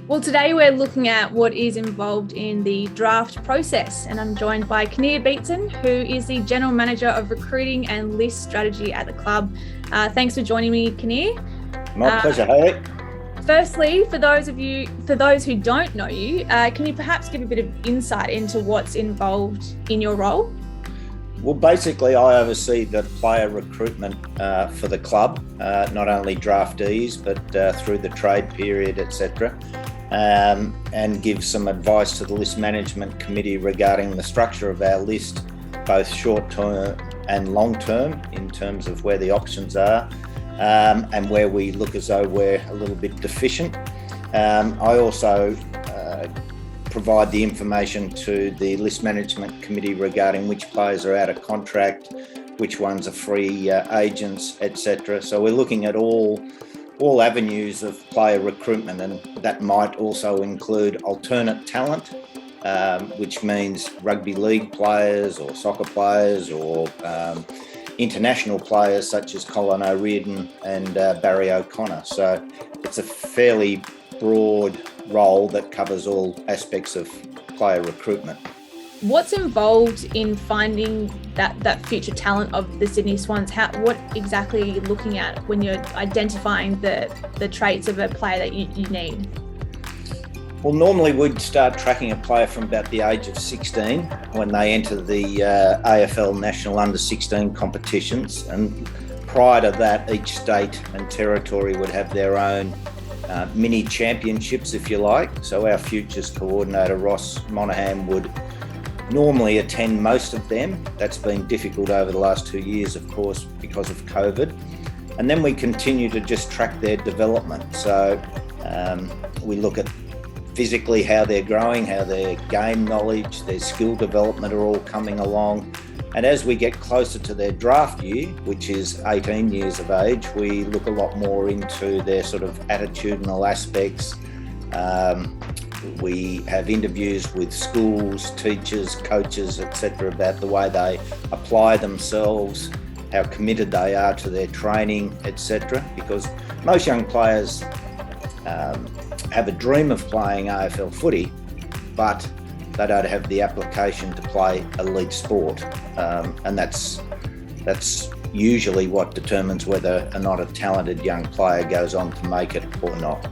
Well, today we're looking at what is involved in the draft process, and I'm joined by Kinnear Beatson, who is the General Manager of Recruiting and List Strategy at the club. Thanks for joining me, Kinnear. My pleasure, Haley. Firstly, for those who don't know you, can you perhaps give a bit of insight into what's involved in your role? Well, basically, I oversee the player recruitment for the club, not only draftees, but through the trade period, etc., and give some advice to the list management committee regarding the structure of our list, both short-term and long-term, in terms of where the options are, and where we look as though we're a little bit deficient. I also provide the information to the list management committee regarding which players are out of contract, which ones are free agents, etc. So we're looking at all avenues of player recruitment, and that might also include alternate talent, which means rugby league players or soccer players or international players such as Colin O'Riordan and Barry O'Connor. So it's a fairly broad role that covers all aspects of player recruitment. What's involved in finding that future talent of the Sydney Swans? What exactly are you looking at when you're identifying the traits of a player that you need? Well, normally we'd start tracking a player from about the age of 16 when they enter the AFL National Under-16 competitions, and prior to that, each state and territory would have their own mini championships, if you like. So our futures coordinator, Ross Monaghan, would normally attend most of them. That's been difficult over the last 2 years, of course, because of COVID. And then we continue to just track their development. So we look at physically how they're growing, how their game knowledge, their skill development are all coming along. And as we get closer to their draft year, which is 18 years of age, we look a lot more into their sort of attitudinal aspects. We have interviews with schools, teachers, coaches, etc., about the way they apply themselves, how committed they are to their training, etc. Because most young players have a dream of playing AFL footy, but they don't have the application to play elite sport, and that's usually what determines whether or not a talented young player goes on to make it or not.